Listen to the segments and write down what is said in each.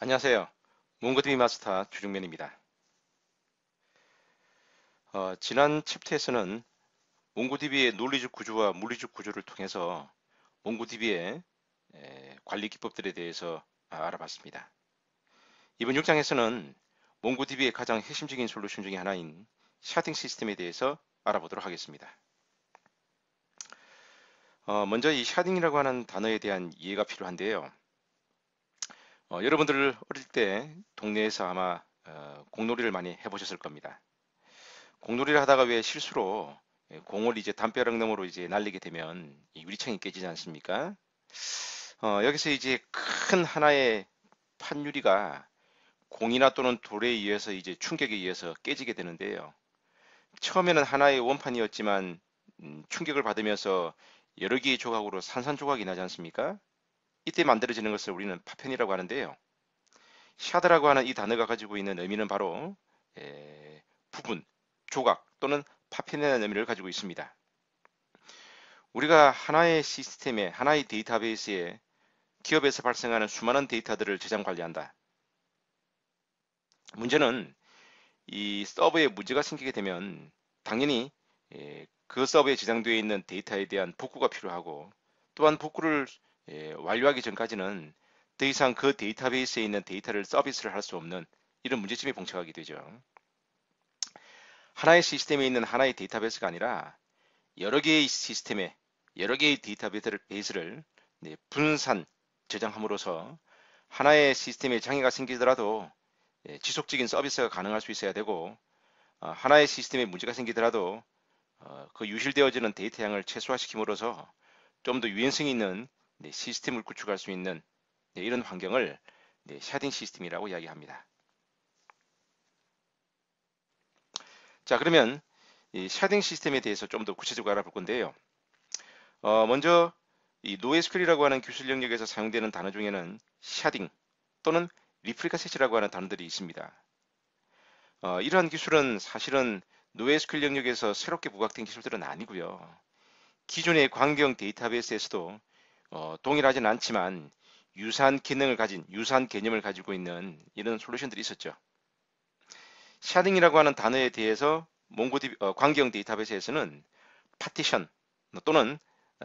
안녕하세요. 몽고DB 마스터 주중면입니다. 지난 챕터에서는 몽고DB의 논리적 구조와 물리적 구조를 통해서 몽고DB의 관리 기법들에 대해서 알아봤습니다. 이번 6장에서는 몽고DB의 가장 핵심적인 솔루션 중에 하나인 샤딩 시스템에 대해서 알아보도록 하겠습니다. 먼저 이 샤딩이라고 하는 단어에 대한 이해가 필요한데요. 여러분들 어릴 때 동네에서 아마 공놀이를 많이 해보셨을 겁니다. 공놀이를 하다가 왜 실수로 공을 이제 담벼락 너머로 이제 날리게 되면 이 유리창이 깨지지 않습니까? 여기서 이제 큰 하나의 판유리가 공이나 또는 돌에 의해서 이제 충격에 의해서 깨지게 되는데요. 처음에는 하나의 원판이었지만 충격을 받으면서 여러 개의 조각으로 산산조각이 나지 않습니까? 이때 만들어지는 것을 우리는 파편이라고 하는데요. 샤드라고 하는 이 단어가 가지고 있는 의미는 바로 부분, 조각 또는 파편이라는 의미를 가지고 있습니다. 우리가 하나의 시스템에, 하나의 데이터베이스에 기업에서 발생하는 수많은 데이터들을 저장 관리한다. 문제는 이 서버에 문제가 생기게 되면 당연히 그 서버에 저장되어 있는 데이터에 대한 복구가 필요하고, 또한 복구를 완료하기 전까지는 더 이상 그 데이터베이스에 있는 데이터를 서비스를 할 수 없는 이런 문제점이 봉착하게 되죠. 하나의 시스템에 있는 하나의 데이터베이스가 아니라 여러 개의 시스템에 여러 개의 데이터베이스를 분산 저장함으로써 하나의 시스템에 장애가 생기더라도 지속적인 서비스가 가능할 수 있어야 되고, 하나의 시스템에 문제가 생기더라도 그 유실되어지는 데이터 양을 최소화시킴으로써 좀 더 유연성 있는 시스템을 구축할 수 있는 이런 환경을 샤딩 시스템이라고 이야기합니다. 자, 그러면 이 샤딩 시스템에 대해서 좀 더 구체적으로 알아볼 건데요. 먼저 이 노에스큐엘이라고 하는 기술 영역에서 사용되는 단어 중에는 샤딩 또는 리플리카 셋이라고 하는 단어들이 있습니다. 이러한 기술은 사실은 노에스큐엘 영역에서 새롭게 부각된 기술들은 아니고요. 기존의 광경 데이터베이스에서도 동일하진 않지만 유사한 기능을 가진, 유사한 개념을 가지고 있는 이런 솔루션들이 있었죠. 샤딩이라고 하는 단어에 대해서 몽고DB 광경 데이터베이스에서는 파티션 또는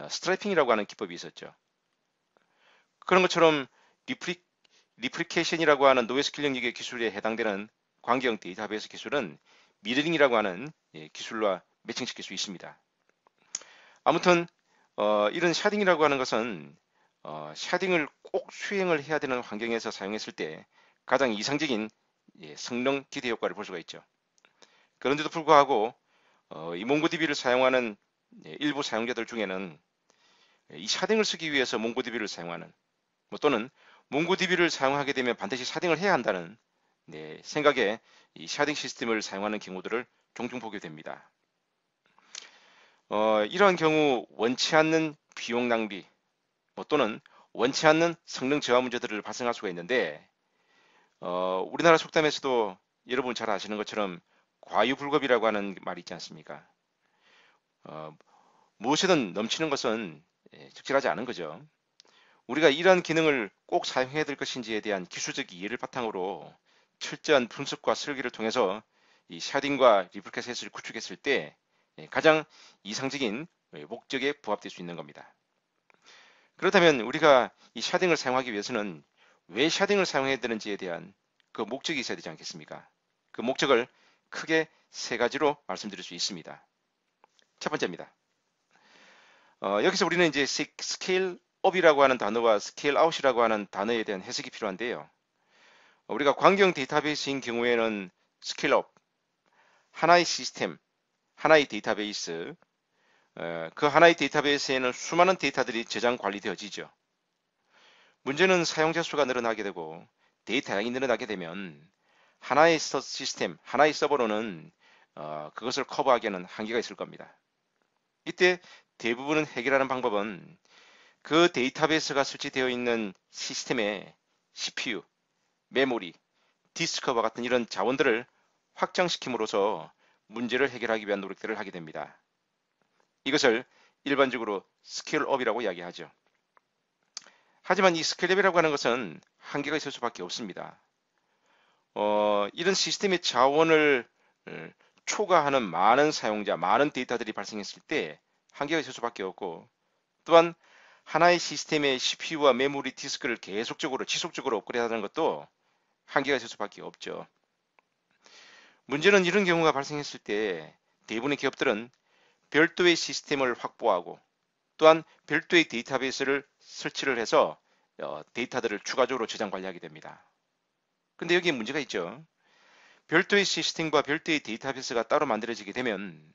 스트라이핑이라고 하는 기법이 있었죠. 그런 것처럼 리플리케이션이라고 하는 노에스큐엘 영역의 기술에 해당되는 광경 데이터베이스 기술은 미러링이라고 하는 기술과 매칭시킬 수 있습니다. 아무튼 이런 샤딩이라고 하는 것은 샤딩을 꼭 수행을 해야 되는 환경에서 사용했을 때 가장 이상적인 성능 기대 효과를 볼 수가 있죠. 그런데도 불구하고 이 몽고DB를 사용하는 일부 사용자들 중에는 이 샤딩을 쓰기 위해서 몽고DB를 사용하는 또는 몽고DB를 사용하게 되면 반드시 샤딩을 해야 한다는 생각에 이 샤딩 시스템을 사용하는 경우들을 종종 보게 됩니다. 이러한 경우 원치 않는 비용 낭비 또는 원치 않는 성능 저하 문제들을 발생할 수가 있는데, 우리나라 속담에서도 여러분 잘 아시는 것처럼 과유불급이라고 하는 말이 있지 않습니까? 어, 무엇이든 넘치는 것은 적절하지 않은 거죠. 우리가 이러한 기능을 꼭 사용해야 될 것인지에 대한 기술적 이해를 바탕으로 철저한 분석과 설계를 통해서 이 샤딩과 리플리케이션을 구축했을 때 가장 이상적인 목적에 부합될 수 있는 겁니다. 그렇다면 우리가 이 샤딩을 사용하기 위해서는 왜 샤딩을 사용해야 되는지에 대한 그 목적이 있어야 되지 않겠습니까? 그 목적을 크게 세 가지로 말씀드릴 수 있습니다. 첫 번째입니다. 여기서 우리는 이제 스케일 업이라고 하는 단어와 스케일 아웃이라고 하는 단어에 대한 해석이 필요한데요. 우리가 광경 데이터베이스인 경우에는 스케일 업, 하나의 시스템, 하나의 데이터베이스, 그 하나의 데이터베이스에는 수많은 데이터들이 저장 관리되어지죠. 문제는 사용자 수가 늘어나게 되고 데이터 양이 늘어나게 되면 하나의 시스템, 하나의 서버로는 그것을 커버하기에는 한계가 있을 겁니다. 이때 대부분은 해결하는 방법은 그 데이터베이스가 설치되어 있는 시스템의 CPU, 메모리, 디스크와 같은 이런 자원들을 확장시킴으로써 문제를 해결하기 위한 노력들을 하게 됩니다. 이것을 일반적으로 스케일업이라고 이야기하죠. 하지만 이 스케일업이라고 하는 것은 한계가 있을 수밖에 없습니다. 이런 시스템의 자원을 초과하는 많은 사용자, 많은 데이터들이 발생했을 때 한계가 있을 수밖에 없고, 또한 하나의 시스템의 CPU와 메모리 디스크를 계속적으로 지속적으로 업그레이드하는 것도 한계가 있을 수밖에 없죠. 문제는 이런 경우가 발생했을 때 대부분의 기업들은 별도의 시스템을 확보하고 또한 별도의 데이터베이스를 설치를 해서 데이터들을 추가적으로 저장 관리하게 됩니다. 근데 여기에 문제가 있죠. 별도의 시스템과 별도의 데이터베이스가 따로 만들어지게 되면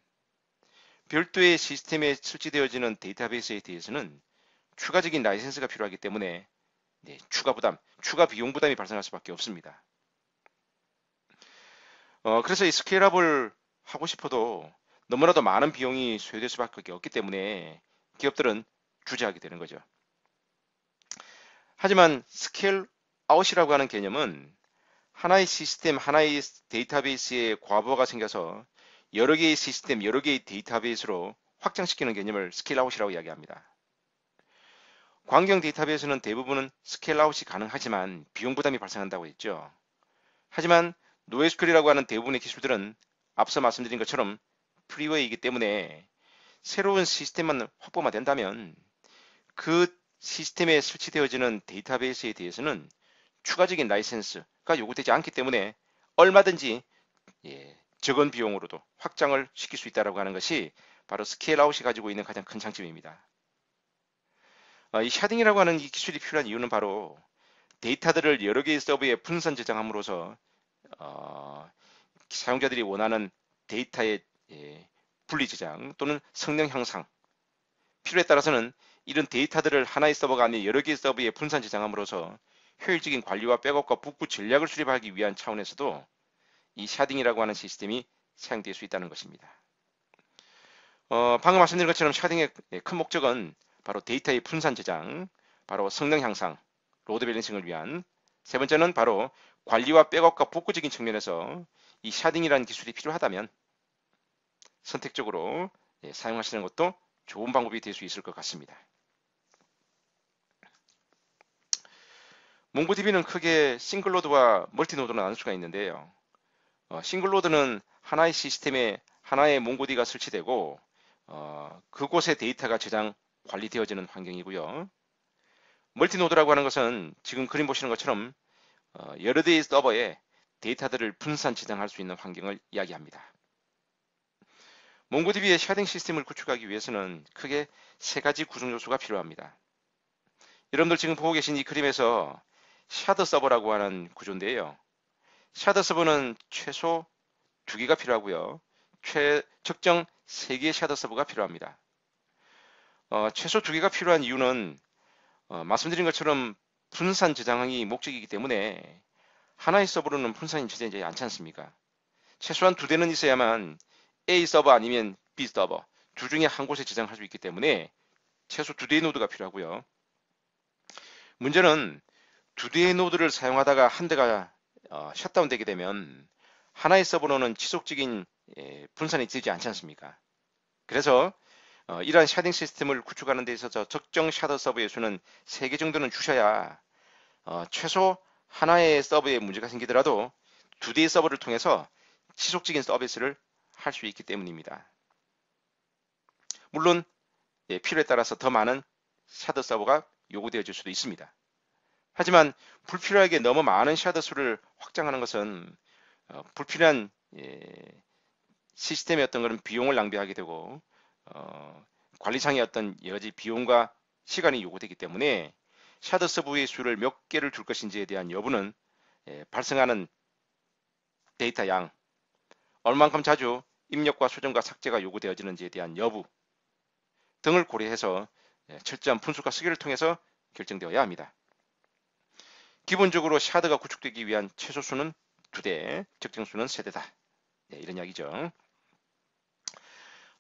별도의 시스템에 설치되어지는 데이터베이스에 대해서는 추가적인 라이센스가 필요하기 때문에 추가 부담, 추가 비용 부담이 발생할 수밖에 없습니다. 그래서 이 스케일업을 하고 싶어도 너무나도 많은 비용이 소요될 수밖에 없기 때문에 기업들은 주저하게 되는 거죠. 하지만 스케일 아웃이라고 하는 개념은 하나의 시스템, 하나의 데이터베이스에 과부하가 생겨서 여러 개의 시스템, 여러 개의 데이터베이스로 확장시키는 개념을 스케일 아웃이라고 이야기합니다. 광경 데이터베이스는 대부분은 스케일 아웃이 가능하지만 비용 부담이 발생한다고 했죠. 하지만 NoSQL이라고 하는 대부분의 기술들은 앞서 말씀드린 것처럼 프리웨이이기 때문에 새로운 시스템만 확보만 된다면 그 시스템에 설치되어지는 데이터베이스에 대해서는 추가적인 라이센스가 요구되지 않기 때문에 얼마든지 적은 비용으로도 확장을 시킬 수 있다고 하는 것이 바로 스케일 아웃이 가지고 있는 가장 큰 장점입니다. 이 샤딩이라고 하는 이 기술이 필요한 이유는 바로 데이터들을 여러 개의 서버에 분산 저장함으로써 사용자들이 원하는 데이터의 분리 저장 또는 성능 향상, 필요에 따라서는 이런 데이터들을 하나의 서버가 아닌 여러 개의 서버에 분산 저장함으로써 효율적인 관리와 백업과 복구 전략을 수립하기 위한 차원에서도 이 샤딩이라고 하는 시스템이 사용될 수 있다는 것입니다. 방금 말씀드린 것처럼 샤딩의 큰 목적은 바로 데이터의 분산 저장, 바로 성능 향상, 로드 밸런싱을 위한, 세 번째는 바로 관리와 백업과 복구적인 측면에서 이 샤딩이라는 기술이 필요하다면 선택적으로 사용하시는 것도 좋은 방법이 될 수 있을 것 같습니다. 몽고DB는 크게 싱글로드와 멀티노드로 나눌 수가 있는데요. 싱글로드는 하나의 시스템에 하나의 몽고DB가 설치되고 그곳에 데이터가 저장 관리되어지는 환경이고요. 멀티노드라고 하는 것은 지금 그림 보시는 것처럼 여러 대의 서버에 데이터들을 분산 저장할 수 있는 환경을 이야기합니다. 몽고DB의 샤딩 시스템을 구축하기 위해서는 크게 세 가지 구성 요소가 필요합니다. 여러분들 지금 보고 계신 이 그림에서 샤드 서버라고 하는 구조인데요. 샤드 서버는 최소 2개가 필요하고요. 적정 3개의 샤드 서버가 필요합니다. 최소 2개가 필요한 이유는 말씀드린 것처럼 분산 저장이 목적이기 때문에 하나의 서버로는 분산이 저장되지 않지 않습니까? 최소한 2대는 있어야만 A 서버 아니면 B 서버 둘 중에 한 곳에 저장할 수 있기 때문에 최소 2대의 노드가 필요하고요. 문제는 2대의 노드를 사용하다가 한 대가 셧다운 되게 되면 하나의 서버로는 지속적인 분산이 되지 않지 않습니까? 그래서 이러한 샤딩 시스템을 구축하는 데 있어서 적정 샤더 서버의 수는 3개 정도는 주셔야 최소 하나의 서버에 문제가 생기더라도 2대의 서버를 통해서 지속적인 서비스를 할 수 있기 때문입니다. 물론 필요에 따라서 더 많은 샤더 서버가 요구되어질 수도 있습니다. 하지만 불필요하게 너무 많은 샤더 수를 확장하는 것은 불필요한 시스템의 어떤 그런 비용을 낭비하게 되고 관리상의 어떤 여러 가지 비용과 시간이 요구되기 때문에 샤더 서버의 수를 몇 개를 둘 것인지에 대한 여부는 발생하는 데이터 양, 얼만큼 자주 입력과 수정과 삭제가 요구되어지는지에 대한 여부 등을 고려해서 철저한 분석과 설계를 통해서 결정되어야 합니다. 기본적으로 샤드가 구축되기 위한 최소수는 2대, 적정수는 3대다. 이런 이야기죠.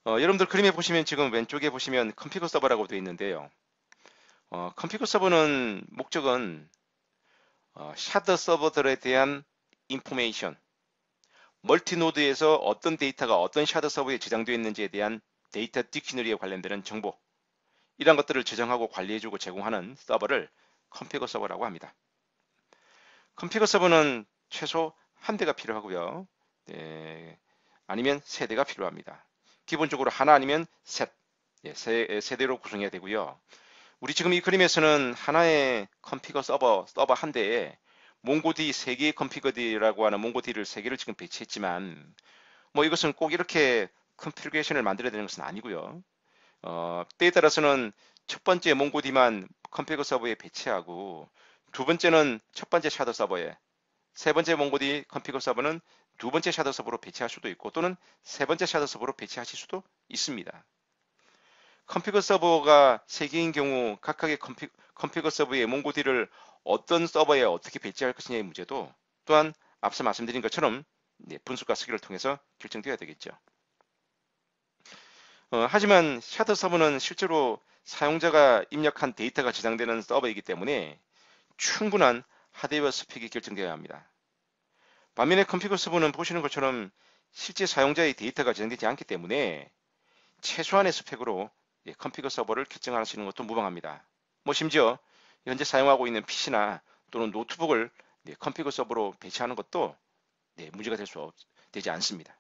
여러분들 그림에 보시면 지금 왼쪽에 보시면 컴피그 서버라고 되어 있는데요. 컴피그 서버는 목적은 샤드 서버들에 대한 인포메이션, 멀티노드에서 어떤 데이터가 어떤 샤드 서버에 저장되어 있는지에 대한 데이터 디큐너리에 관련되는 정보, 이런 것들을 저장하고 관리해주고 제공하는 서버를 컴피그 서버라고 합니다. 컴피거 서버는 최소 한 대가 필요하고요. 네, 아니면 세 대가 필요합니다. 기본적으로 하나 아니면 셋, 세 대로 구성해야 되고요. 우리 지금 이 그림에서는 하나의 컴피거 서버 한 대에 몽고디 3개의 컴피거디라고 하는 몽고디를 3개를 지금 배치했지만 뭐 이것은 꼭 이렇게 컨피그레이션을 만들어야 되는 것은 아니고요. 때에 따라서는 첫 번째 몽고디만 컴피거 서버에 배치하고 두 번째는 첫 번째 샤더 서버에, 세 번째 몽고디 컴피거 서버는 두 번째 샤더 서버로 배치할 수도 있고 또는 세 번째 샤더 서버로 배치하실 수도 있습니다. 컴피거 서버가 3개인 경우 각각의 컴피거 서버의 몽고디를 어떤 서버에 어떻게 배치할 것이냐의 문제도 또한 앞서 말씀드린 것처럼 분석과 쓰기를 통해서 결정되어야 되겠죠. 하지만 샤더 서버는 실제로 사용자가 입력한 데이터가 저장되는 서버이기 때문에 충분한 하드웨어 스펙이 결정되어야 합니다. 반면에 컴피거 서버는 보시는 것처럼 실제 사용자의 데이터가 저장되지 않기 때문에 최소한의 스펙으로 컴피거 서버를 결정하시는 것도 무방합니다. 뭐 심지어 현재 사용하고 있는 PC나 또는 노트북을 컴피거 서버로 배치하는 것도 문제가 되지 않습니다.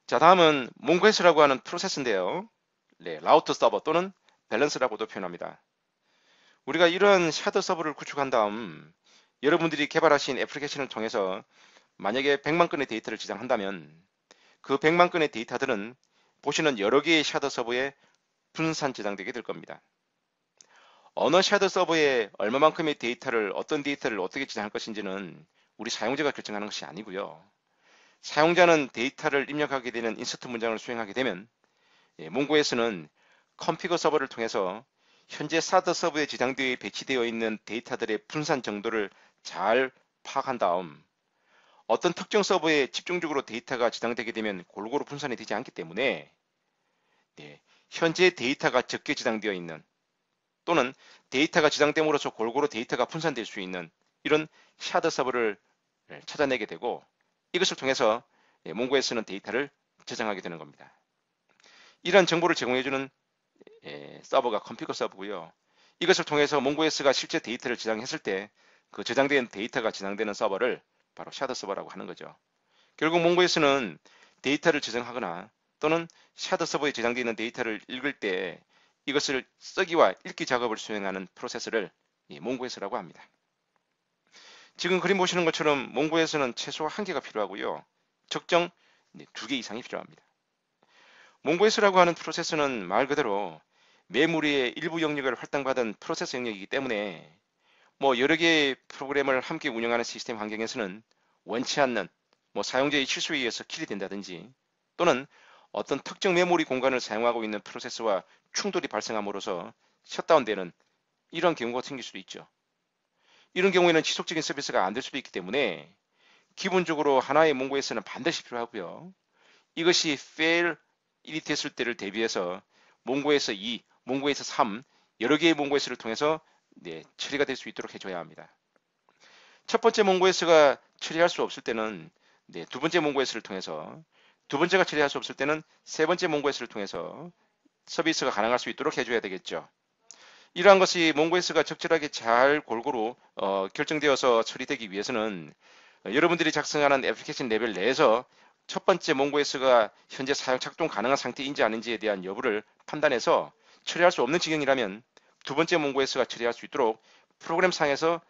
자, 다음은 몽고S라고 하는 프로세스인데요. 라우터 서버 또는 밸런스라고도 표현합니다. 우리가 이런 샤더 서버를 구축한 다음 여러분들이 개발하신 애플리케이션을 통해서 만약에 100만 건의 데이터를 저장한다면 그 100만 건의 데이터들은 보시는 여러 개의 샤더 서버에 분산 저장되게 될 겁니다. 어느 샤더 서버에 얼마만큼의 데이터를 어떤 데이터를 어떻게 저장할 것인지는 우리 사용자가 결정하는 것이 아니고요. 사용자는 데이터를 입력하게 되는 인서트 문장을 수행하게 되면 몽고에서는 컴피거 서버를 통해서 현재 샤더 서버에 저장되어 배치되어 있는 데이터들의 분산 정도를 잘 파악한 다음 어떤 특정 서버에 집중적으로 데이터가 저장되게 되면 골고루 분산이 되지 않기 때문에 현재 데이터가 적게 저장되어 있는 또는 데이터가 저장됨으로써 골고루 데이터가 분산될 수 있는 이런 샤더 서버를 찾아내게 되고 이것을 통해서 몽고에서는 데이터를 저장하게 되는 겁니다. 이러한 정보를 제공해주는 서버가 컴피거 서버고요. 이것을 통해서 몽고S가 실제 데이터를 저장했을 때 그 저장된 데이터가 저장되는 서버를 바로 샤더 서버라고 하는 거죠. 결국 몽고S는 데이터를 저장하거나 또는 샤더 서버에 저장되어 있는 데이터를 읽을 때 이것을 쓰기와 읽기 작업을 수행하는 프로세스를 몽고S라고 합니다. 지금 그림 보시는 것처럼 몽고에서는 최소 1개가 필요하고요. 적정 2개 이상이 필요합니다. 몽고S라고 하는 프로세스는 말 그대로 메모리의 일부 영역을 할당받은 프로세스 영역이기 때문에 뭐 여러 개의 프로그램을 함께 운영하는 시스템 환경에서는 원치 않는 사용자의 실수에 의해서 킬이 된다든지 또는 어떤 특정 메모리 공간을 사용하고 있는 프로세스와 충돌이 발생함으로써 셧다운되는 이런 경우가 생길 수도 있죠. 이런 경우에는 지속적인 서비스가 안 될 수도 있기 때문에 기본적으로 하나의 몽고에서는 반드시 필요하고요. 이것이 fail 1이 됐을 때를 대비해서 몽고에서 2, 몽고에서 3 여러 개의 몽고에서를 통해서 처리가 될 수 있도록 해줘야 합니다. 첫 번째 몽고에서가 처리할 수 없을 때는 두 번째 몽고에서를 통해서 두 번째가 처리할 수 없을 때는 세 번째 몽고에서를 통해서 서비스가 가능할 수 있도록 해줘야 되겠죠. 이러한 것이 몽고S가 적절하게 잘 골고루 결정되어서 처리되기 위해서는 여러분들이 작성하는 애플리케이션 레벨 내에서 첫 번째 몽고S가 현재 사용 작동 가능한 상태인지 아닌지에 대한 여부를 판단해서 처리할 수 없는 지경이라면 두 번째 몽고S가 처리할 수 있도록 프로그램 상에서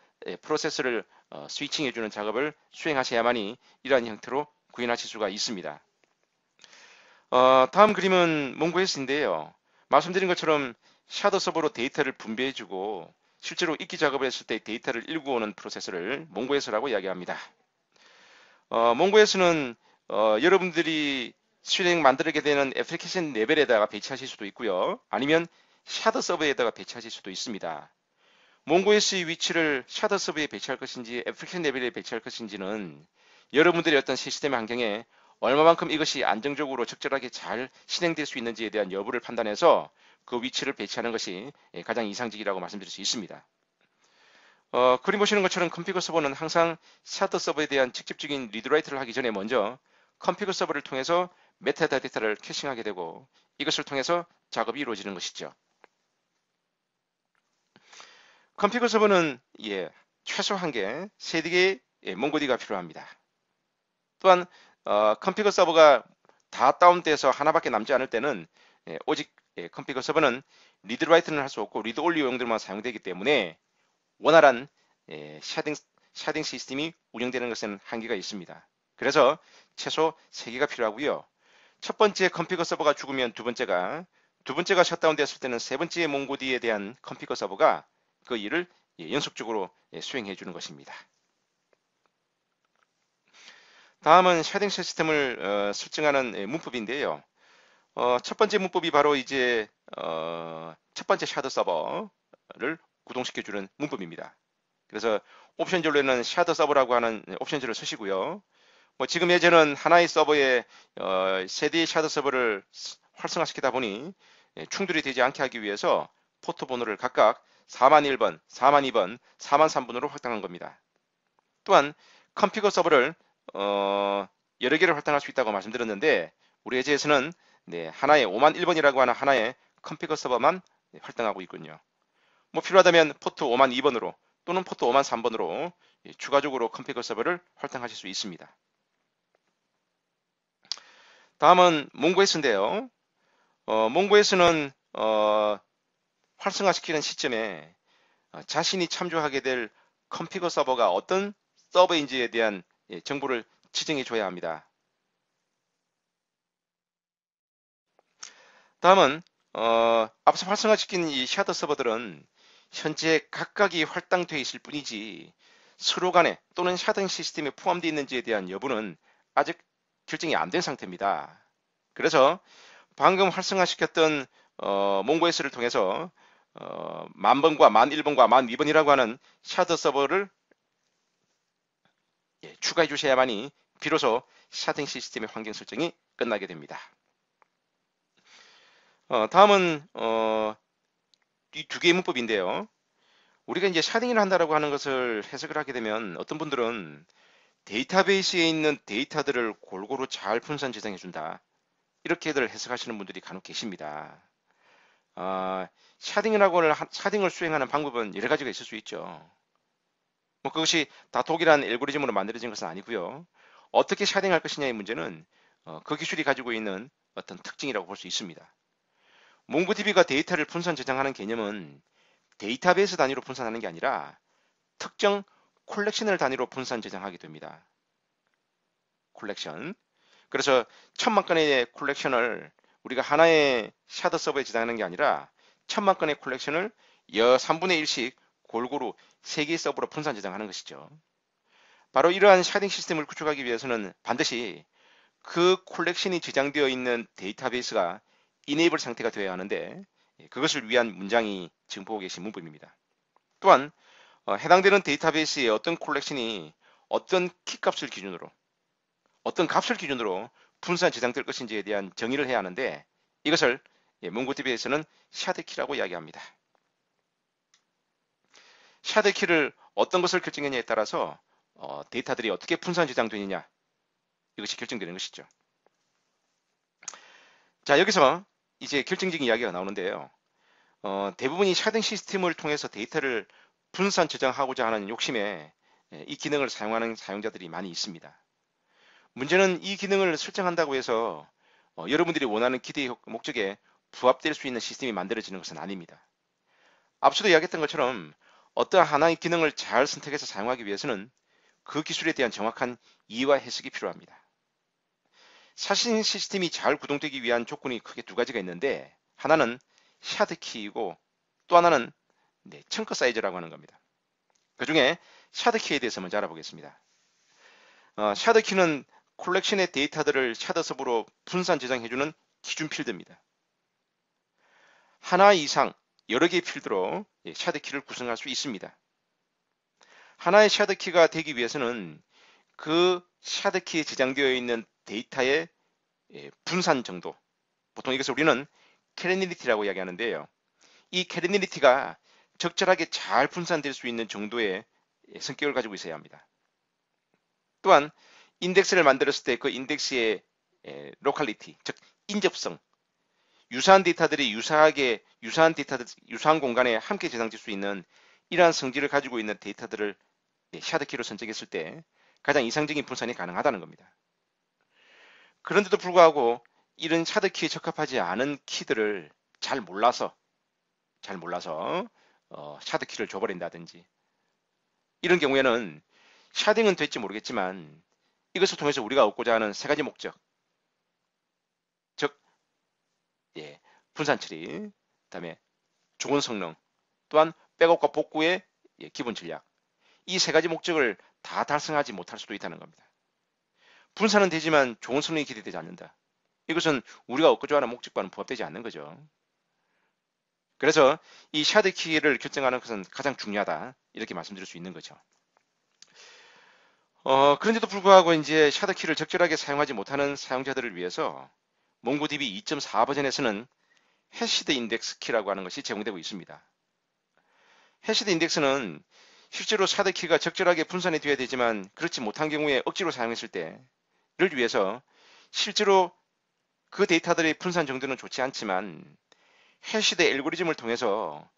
프로세스를 스위칭해주는 작업을 수행하셔야만이 이러한 형태로 구현하실 수가 있습니다. 다음 그림은 몽고S인데요. 말씀드린 것처럼 샤더 서버로 데이터를 분배해주고 실제로 읽기 작업을 했을 때 데이터를 읽어오는 프로세스를 몽고S라고 이야기합니다. 몽고S는 여러분들이 실행 만들게 되는 애플리케이션 레벨에다가 배치하실 수도 있고요. 아니면 샤더 서버에다가 배치하실 수도 있습니다. 몽고S의 위치를 샤더 서버에 배치할 것인지 애플리케이션 레벨에 배치할 것인지는 여러분들의 어떤 시스템 환경에 얼마만큼 이것이 안정적으로 적절하게 잘 실행될 수 있는지에 대한 여부를 판단해서 그 위치를 배치하는 것이 가장 이상적이라고 말씀드릴 수 있습니다. 그림 보시는 것처럼 컴피거 서버는 항상 샤더 서버에 대한 직접적인 리드라이트를 하기 전에 먼저 컴피거 서버를 통해서 메타데이터를 캐싱하게 되고 이것을 통해서 작업이 이루어지는 것이죠. 컴피그 서버는 최소 1개, 3개의 몽고디가 필요합니다. 또한 컴피그 서버가 다 다운돼서 하나밖에 남지 않을 때는 오직 컴피그 서버는 리드라이트는 할 수 없고 리드 올리 용도로만 사용되기 때문에 원활한 샤딩 시스템이 운영되는 것은 한계가 있습니다. 그래서 최소 3개가 필요하고요. 첫 번째 컴피그 서버가 죽으면 두 번째가 셧다운 됐을 때는 세 번째 몽고디에 대한 컴피그 서버가 그 일을 연속적으로 수행해 주는 것입니다. 다음은 샤딩 시스템을 설정하는 문법인데요. 첫 번째 문법이 바로 이제 첫 번째 샤드 서버를 구동시켜 주는 문법입니다. 그래서 옵션절로는 샤드 서버라고 하는 옵션절을 쓰시고요. 뭐 지금 예전은 하나의 서버에 세 대의 샤드 서버를 활성화시키다 보니 충돌이 되지 않게 하기 위해서 포트 번호를 각각 4001번, 4002번, 4003번으로 확장한 겁니다. 또한 컴피그 서버를 여러 개를 활성화할 수 있다고 말씀드렸는데 우리 예제에서는 하나의 5001번이라고 하는 하나의 컴피그 서버만 활성화하고 있군요. 뭐 필요하다면 포트 5002번으로 또는 포트 5003번으로 추가적으로 컴피그 서버를 활성화하실 수 있습니다. 다음은 몽고S인데요. 몽고S는 활성화시키는 시점에 자신이 참조하게 될 컴피그 서버가 어떤 서버인지에 대한 정보를 지정해 줘야 합니다. 다음은 앞서 활성화시킨 이 샤더 서버들은 현재 각각이 할당되어 있을 뿐이지 서로 간에 또는 샤딩 시스템에 포함되어 있는지에 대한 여부는 아직 결정이 안 된 상태입니다. 그래서 방금 활성화시켰던 몽고S를 통해서 10,000번과 1001번과 1002번이라고 하는 샤더 서버를 추가해 주셔야만이 비로소 샤딩 시스템의 환경 설정이 끝나게 됩니다. 다음은 이 두 개의 문법인데요. 우리가 이제 샤딩을 한다라고 하는 것을 해석을 하게 되면 어떤 분들은 데이터베이스에 있는 데이터들을 골고루 잘 분산 저장해 준다. 이렇게들 해석하시는 분들이 간혹 계십니다. 샤딩을 수행하는 방법은 여러 가지가 있을 수 있죠. 뭐 그것이 다 독일한 알고리즘으로 만들어진 것은 아니고요. 어떻게 샤딩할 것이냐의 문제는 그 기술이 가지고 있는 어떤 특징이라고 볼 수 있습니다. 몽고DB가 데이터를 분산 저장하는 개념은 데이터베이스 단위로 분산하는 게 아니라 특정 콜렉션을 단위로 분산 저장하게 됩니다. 콜렉션. 그래서 1000만 건의 콜렉션을 우리가 하나의 샤더 서버에 저장하는 게 아니라 1000만 건의 콜렉션을 3분의 1씩 골고루 3개의 서버로 분산 저장하는 것이죠. 바로 이러한 샤딩 시스템을 구축하기 위해서는 반드시 그 콜렉션이 저장되어 있는 데이터베이스가 이네이블 상태가 되어야 하는데 그것을 위한 문장이 지금 보고 계신 문법입니다. 또한 해당되는 데이터베이스의 어떤 콜렉션이 어떤 키값을 기준으로 어떤 값을 기준으로 분산 저장될 것인지에 대한 정의를 해야 하는데 이것을 몽고DB에서는 샤드키라고 이야기합니다. 샤드키를 어떤 것을 결정했냐에 따라서 데이터들이 어떻게 분산 저장되느냐 이것이 결정되는 것이죠. 자, 여기서 이제 결정적인 이야기가 나오는데요. 대부분이 샤딩 시스템을 통해서 데이터를 분산 저장하고자 하는 욕심에 이 기능을 사용하는 사용자들이 많이 있습니다. 문제는 이 기능을 설정한다고 해서 여러분들이 원하는 기대 목적에 부합될 수 있는 시스템이 만들어지는 것은 아닙니다. 앞서도 이야기했던 것처럼 어떠한 하나의 기능을 잘 선택해서 사용하기 위해서는 그 기술에 대한 정확한 이해와 해석이 필요합니다. 샤딩 시스템이 잘 구동되기 위한 조건이 크게 두 가지가 있는데 하나는 샤드키이고 또 하나는 청크 사이즈라고 하는 겁니다. 그 중에 샤드키에 대해서 먼저 알아보겠습니다. 샤드키는 콜렉션의 데이터들을 샤드 서버로 분산 저장해주는 기준 필드입니다. 하나 이상 여러 개의 필드로 샤드키를 구성할 수 있습니다. 하나의 샤드키가 되기 위해서는 그 샤드키에 저장되어 있는 데이터의 분산 정도, 보통 이것을 우리는 캐리니리티라고 이야기하는데요. 이 캐리니리티가 적절하게 잘 분산될 수 있는 정도의 성격을 가지고 있어야 합니다. 또한 인덱스를 만들었을 때 그 인덱스의 로컬리티, 즉 인접성, 유사한 데이터들이 유사한 공간에 함께 저장될 수 있는 이러한 성질을 가지고 있는 데이터들을 샤드키로 선정했을 때 가장 이상적인 분산이 가능하다는 겁니다. 그런데도 불구하고 이런 샤드키에 적합하지 않은 키들을 잘 몰라서 샤드키를 줘버린다든지 이런 경우에는 샤딩은 될지 모르겠지만 이것을 통해서 우리가 얻고자 하는 세 가지 목적, 즉 분산 처리, 그다음에 좋은 성능, 또한 백업과 복구의 기본 전략, 이 세 가지 목적을 다 달성하지 못할 수도 있다는 겁니다. 분산은 되지만 좋은 성능이 기대되지 않는다. 이것은 우리가 얻고자 하는 목적과는 부합되지 않는 거죠. 그래서 이 샤드키를 결정하는 것은 가장 중요하다. 이렇게 말씀드릴 수 있는 거죠. 그런데도 불구하고 이제 샤드키를 적절하게 사용하지 못하는 사용자들을 위해서 몽고DB 2.4 버전에서는 해시드 인덱스 키라고 하는 것이 제공되고 있습니다. 해시드 인덱스는 실제로 샤드키가 적절하게 분산이 되어야 되지만 그렇지 못한 경우에 억지로 사용했을 때를 위해서 실제로 그 데이터들의 분산 정도는 좋지 않지만 해시드 알고리즘을 통해서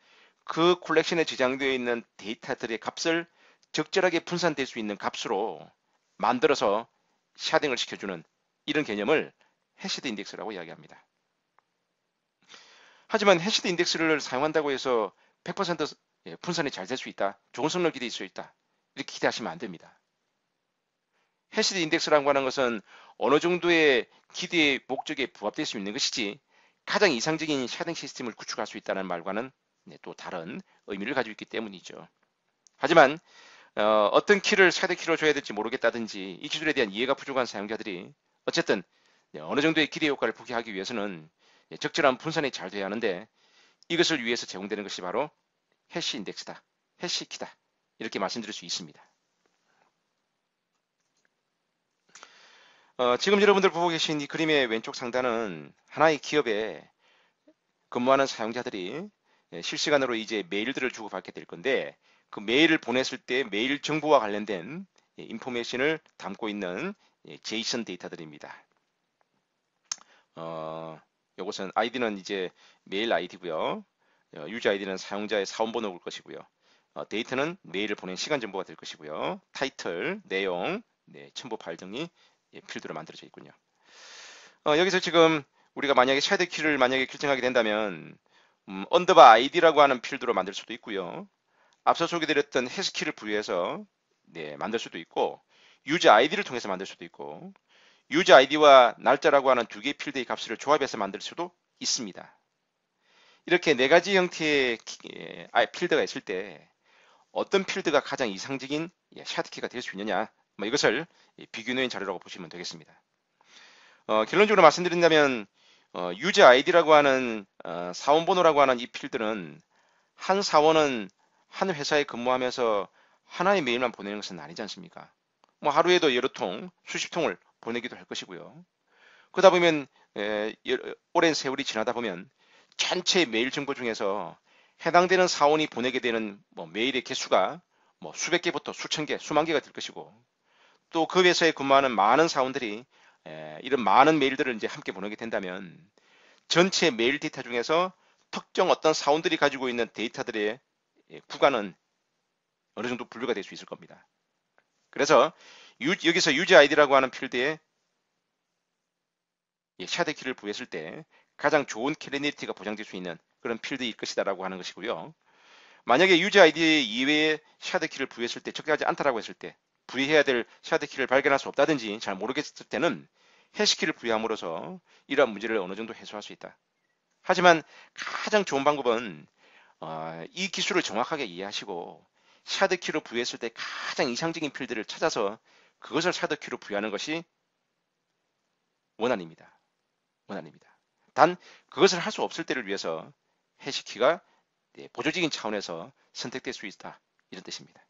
그 콜렉션에 저장되어 있는 데이터들의 값을 적절하게 분산될 수 있는 값으로 만들어서 샤딩을 시켜주는 이런 개념을 해시드 인덱스라고 이야기합니다. 하지만 해시드 인덱스를 사용한다고 해서 100% 분산이 잘 될 수 있다. 좋은 성능을 기대할 수 있다. 이렇게 기대하시면 안 됩니다. 해시드 인덱스라고 하는 것은 어느 정도의 기대의 목적에 부합될 수 있는 것이지 가장 이상적인 샤딩 시스템을 구축할 수 있다는 말과는 또 다른 의미를 가지고 있기 때문이죠. 하지만 어떤 키를 샤드키로 줘야 될지 모르겠다든지 이 기술에 대한 이해가 부족한 사용자들이 어쨌든 어느 정도의 기대 효과를 포기하기 위해서는 적절한 분산이 잘 돼야 하는데 이것을 위해서 제공되는 것이 바로 해시 인덱스다, 해시키다 이렇게 말씀드릴 수 있습니다. 지금 여러분들 보고 계신 이 그림의 왼쪽 상단은 하나의 기업에 근무하는 사용자들이 실시간으로 이제 메일들을 주고받게 될 건데 그 메일을 보냈을 때 메일 정보와 관련된 인포메이션을 담고 있는 제이슨 데이터들입니다. 이것은 아이디는 이제 메일 아이디고요. 유저 아이디는 사용자의 사원번호일 것이고요. 데이터는 메일을 보낸 시간 정보가 될 것이고요. 타이틀, 내용, 첨부 파일 등이 필드로 만들어져 있군요. 여기서 지금 우리가 만약에 샤드키를 만약에 결정하게 된다면 언더바 아이디라고 하는 필드로 만들 수도 있고요. 앞서 소개드렸던 해시키를 부여해서 만들 수도 있고 유저 아이디를 통해서 만들 수도 있고 유저 아이디와 날짜라고 하는 두 개의 필드의 값을 조합해서 만들 수도 있습니다. 이렇게 네 가지 형태의 필드가 있을 때 어떤 필드가 가장 이상적인 샤드키가 될 수 있느냐 이것을 비교해놓은 자료라고 보시면 되겠습니다. 결론적으로 말씀드린다면 유저 아이디라고 하는 사원번호라고 하는 이 필드는 한 사원은 한 회사에 근무하면서 하나의 메일만 보내는 것은 아니지 않습니까? 하루에도 여러 통, 수십 통을 보내기도 할 것이고요. 그러다 보면 오랜 세월이 지나다 보면 전체 메일 정보 중에서 해당되는 사원이 보내게 되는 메일의 개수가 수백 개부터 수천 개, 수만 개가 될 것이고 또 그 회사에 근무하는 많은 사원들이 이런 많은 메일들을 이제 함께 보내게 된다면 전체 메일 데이터 중에서 특정 어떤 사원들이 가지고 있는 데이터들의 구간은 어느 정도 분류가 될 수 있을 겁니다. 그래서 여기서 유저 아이디라고 하는 필드에 샤드키를 부여했을 때 가장 좋은 클래리티가 보장될 수 있는 그런 필드일 것이다라고 하는 것이고요. 만약에 유저 아이디 이외에 샤드키를 부여했을 때 적절하지 않다라고 했을 때 부여해야 될 샤드키를 발견할 수 없다든지 잘 모르겠을 때는 해시키를 부여함으로써 이러한 문제를 어느 정도 해소할 수 있다. 하지만 가장 좋은 방법은 이 기술을 정확하게 이해하시고 샤드키로 부여했을 때 가장 이상적인 필드를 찾아서 그것을 샤드키로 부여하는 것이 원안입니다. 단 그것을 할 수 없을 때를 위해서 해시키가 보조적인 차원에서 선택될 수 있다. 이런 뜻입니다.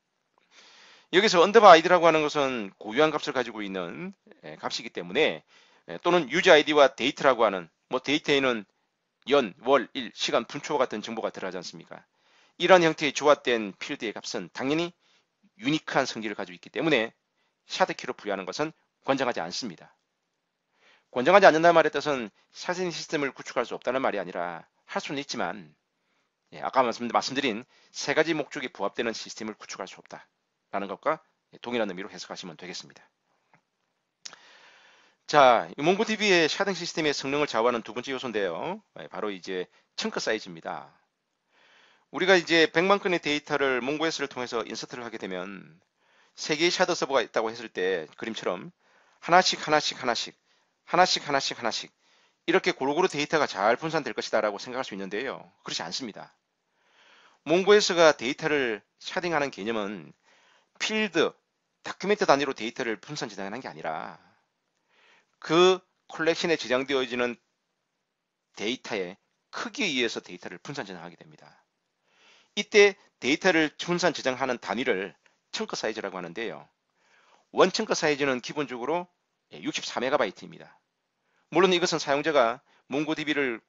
여기서 언더바 아이디라고 하는 것은 고유한 값을 가지고 있는 값이기 때문에 또는 유저 아이디와 데이트라고 하는 데이터에는 연, 월, 일, 시간, 분초 같은 정보가 들어가지 않습니까? 이러한 형태의 조합된 필드의 값은 당연히 유니크한 성질을 가지고 있기 때문에 샤드키로 부여하는 것은 권장하지 않습니다. 권장하지 않는다는 말의 뜻은 샤딩 시스템을 구축할 수 없다는 말이 아니라 할 수는 있지만 아까 말씀드린 세 가지 목적이 부합되는 시스템을 구축할 수 없다라는 것과 동일한 의미로 해석하시면 되겠습니다. 자, 이 몽고DB의 샤딩 시스템의 성능을 좌우하는 두 번째 요소인데요. 바로 이제 청크 사이즈입니다. 우리가 이제 100만 건의 데이터를 몽고S를 통해서 인서트를 하게 되면 세 개의 샤더 서버가 있다고 했을 때 그림처럼 하나씩 이렇게 골고루 데이터가 잘 분산될 것이다 라고 생각할 수 있는데요. 그렇지 않습니다. 몽고S가 데이터를 샤딩하는 개념은 필드, 다큐멘트 단위로 데이터를 분산 저장하는 게 아니라 그 컬렉션에 저장되어지는 데이터의 크기에 의해서 데이터를 분산 저장하게 됩니다. 이때 데이터를 분산 저장하는 단위를 청크 사이즈라고 하는데요. 원 청크 사이즈는 기본적으로 64MB입니다. 물론 이것은 사용자가 몽고DB를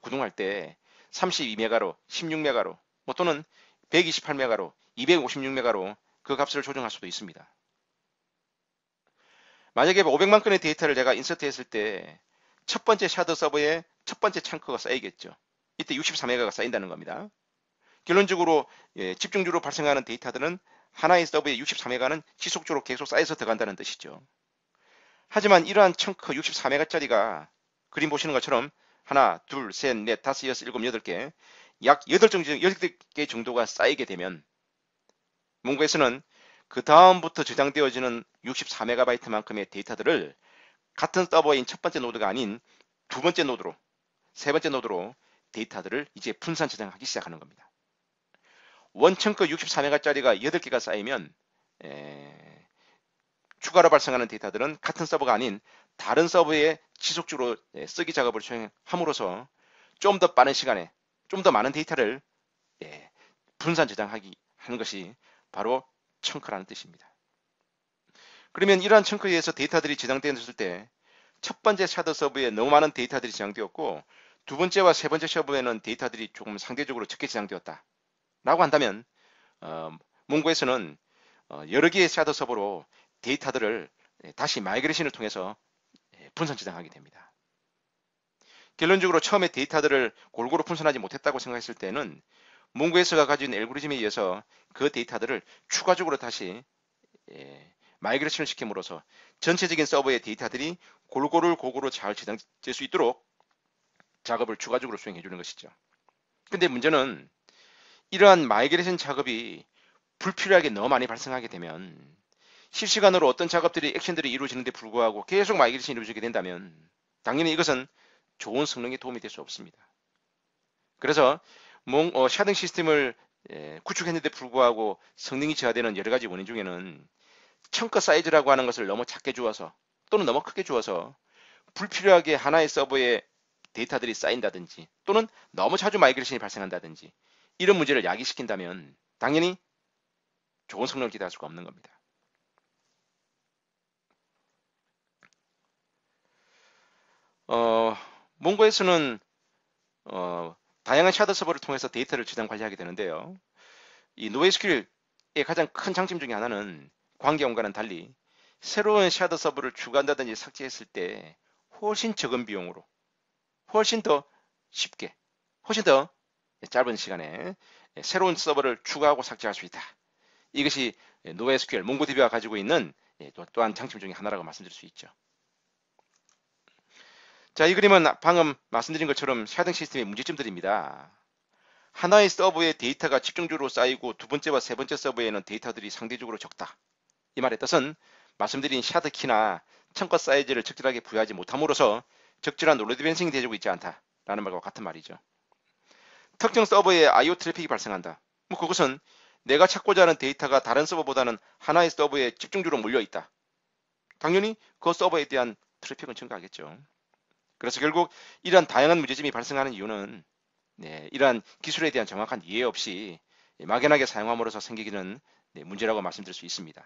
구동할 때 32메가로, 16메가로, 또는 128메가로, 256메가로 그 값을 조정할 수도 있습니다. 만약에 500만 건의 데이터를 제가 인서트했을 때 첫 번째 샤더 서버에 첫 번째 청크가 쌓이겠죠. 이때 64메가가 쌓인다는 겁니다. 결론적으로 집중적으로 발생하는 데이터들은 하나의 서버에 64메가는 지속적으로 계속 쌓여서 들어간다는 뜻이죠. 하지만 이러한 청크 64메가짜리가 그림 보시는 것처럼 하나, 둘, 셋, 넷, 다섯, 여섯, 일곱, 여덟 개, 약 8개 정도가 쌓이게 되면 몽고에서는 그 다음부터 저장되어지는 64MB만큼의 데이터들을 같은 서버인 첫 번째 노드가 아닌 두 번째 노드로, 세 번째 노드로 데이터들을 이제 분산 저장하기 시작하는 겁니다. 원청크 64MB짜리가 8개가 쌓이면 추가로 발생하는 데이터들은 같은 서버가 아닌 다른 서버에 지속적으로 쓰기 작업을 수행함으로써 좀 더 빠른 시간에 좀 더 많은 데이터를 분산 저장하기 하는 것이 바로 청크라는 뜻입니다. 그러면 이러한 청크에 의해서 데이터들이 저장되었을 때 첫 번째 샤더 서버에 너무 많은 데이터들이 저장되었고 두 번째와 세 번째 서버에는 데이터들이 조금 상대적으로 적게 저장되었다 라고 한다면 몽고에서는 여러 개의 샤더 서버로 데이터들을 다시 마이그레이션을 통해서 분산 저장하게 됩니다. 결론적으로 처음에 데이터들을 골고루 분산하지 못했다고 생각했을 때는 몽고에서가 가진 알고리즘에 의해서 그 데이터들을 추가적으로 다시 마이그레이션을 시킴으로써 전체적인 서버의 데이터들이 골고루 잘 저장될 수 있도록 작업을 추가적으로 수행해 주는 것이죠. 근데 문제는 이러한 마이그레이션 작업이 불필요하게 너무 많이 발생하게 되면 실시간으로 어떤 작업들이 액션들이 이루어지는데 불구하고 계속 마이그레이션이 이루어지게 된다면 당연히 이것은 좋은 성능에 도움이 될 수 없습니다. 그래서 샤딩 시스템을 구축했는데 불구하고 성능이 저하되는 여러 가지 원인 중에는 청크 사이즈라고 하는 것을 너무 작게 주어서 또는 너무 크게 주어서 불필요하게 하나의 서버에 데이터들이 쌓인다든지 또는 너무 자주 마이그레이션이 발생한다든지 이런 문제를 야기시킨다면 당연히 좋은 성능을 기대할 수가 없는 겁니다. 몽고에서는 다양한 샤더 서버를 통해서 데이터를 저장 관리하게 되는데요. 이 NoSQL의 가장 큰 장점 중에 하나는 관계원과는 달리 새로운 샤더 서버를 추가한다든지 삭제했을 때 훨씬 적은 비용으로 훨씬 더 쉽게 훨씬 더 짧은 시간에 새로운 서버를 추가하고 삭제할 수 있다. 이것이 NoSQL, 몽고DB가 가지고 있는 또한 장점 중에 하나라고 말씀드릴 수 있죠. 자, 이 그림은 방금 말씀드린 것처럼 샤딩 시스템의 문제점들입니다. 하나의 서버에 데이터가 집중적으로 쌓이고 두 번째와 세 번째 서버에는 데이터들이 상대적으로 적다. 이 말의 뜻은 말씀드린 샤드 키나 청크 사이즈를 적절하게 부여하지 못함으로써 적절한 로드 밸런싱이 되고 있지 않다라는 말과 같은 말이죠. 특정 서버에 IO 트래픽이 발생한다. 그것은 내가 찾고자 하는 데이터가 다른 서버보다는 하나의 서버에 집중적으로 몰려 있다. 당연히 그 서버에 대한 트래픽은 증가하겠죠. 그래서 결국 이러한 다양한 문제점이 발생하는 이유는 이러한 기술에 대한 정확한 이해 없이 막연하게 사용함으로써 생기는 문제라고 말씀드릴 수 있습니다.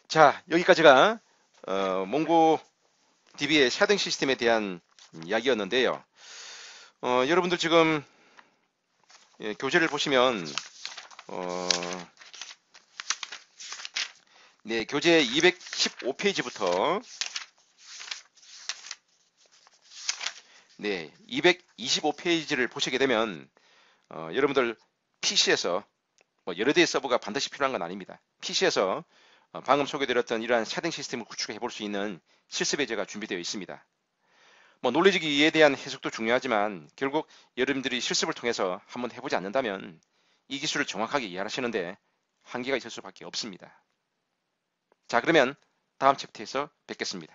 자, 여기까지가 몽고DB의 샤딩 시스템에 대한 이야기였는데요. 여러분들 지금 교재를 보시면 교재 215페이지부터 네, 225페이지를 보시게 되면 여러분들 PC에서 뭐 여러 대의 서버가 반드시 필요한 건 아닙니다. PC에서 방금 소개드렸던 이러한 샤딩 시스템을 구축해 볼 수 있는 실습 예제가 준비되어 있습니다. 뭐 논리적이에 대한 해석도 중요하지만 결국 여러분들이 실습을 통해서 한번 해보지 않는다면 이 기술을 정확하게 이해하시는데 한계가 있을 수밖에 없습니다. 자, 그러면 다음 챕터에서 뵙겠습니다.